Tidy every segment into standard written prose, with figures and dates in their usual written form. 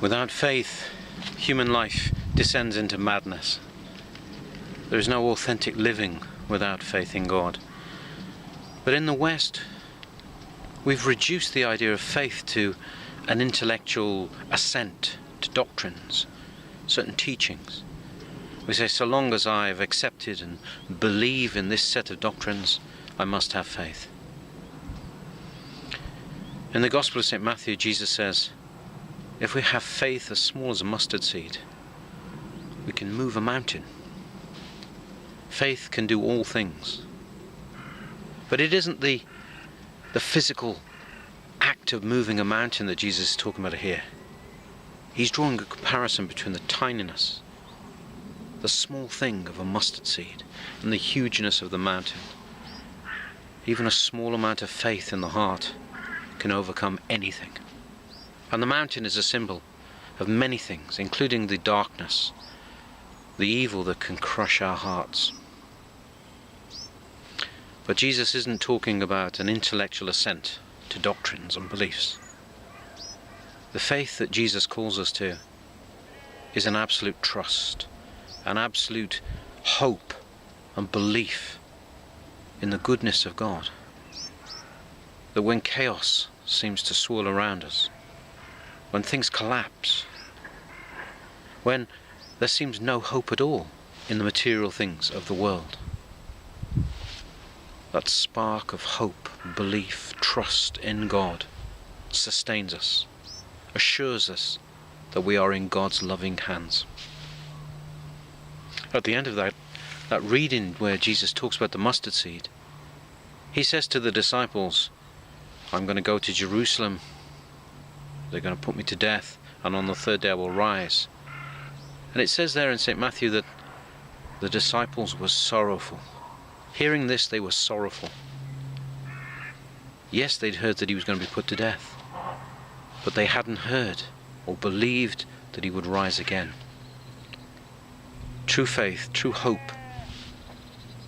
Without faith, human life descends into madness. There is no authentic living without faith in God. But in the West, we've reduced the idea of faith to an intellectual assent to doctrines, certain teachings. We say, so long as I've accepted and believe in this set of doctrines, I must have faith. In the Gospel of St. Matthew, Jesus says, if we have faith as small as a mustard seed, we can move a mountain. Faith can do all things. But it isn't the physical act of moving a mountain that Jesus is talking about here. He's drawing a comparison between the tininess, the small thing of a mustard seed, and the hugeness of the mountain. Even a small amount of faith in the heart can overcome anything. And the mountain is a symbol of many things, including the darkness, the evil that can crush our hearts. But Jesus isn't talking about an intellectual assent to doctrines and beliefs. The faith that Jesus calls us to is an absolute trust, an absolute hope and belief in the goodness of God. That when chaos seems to swirl around us, when things collapse, when there seems no hope at all in the material things of the world, that spark of hope, belief, trust in God sustains us, assures us that we are in God's loving hands. At the end of that reading where Jesus talks about the mustard seed, he says to the disciples, I'm going to go to Jerusalem, they're going to put me to death, and on the third day I will rise. And it says there in St. Matthew that the disciples were sorrowful. Hearing this, they were sorrowful. Yes, they'd heard that he was going to be put to death, but they hadn't heard or believed that he would rise again. True faith, true hope,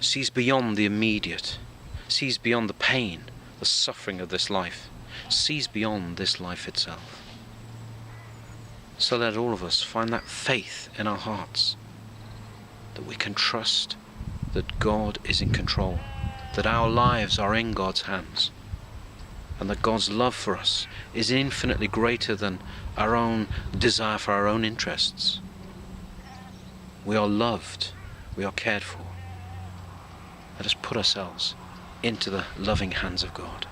sees beyond the immediate, sees beyond the pain, the suffering of this life, sees beyond this life itself. So let all of us find that faith in our hearts, that we can trust that God is in control, that our lives are in God's hands, and that God's love for us is infinitely greater than our own desire for our own interests. We are loved, we are cared for. Let us put ourselves into the loving hands of God.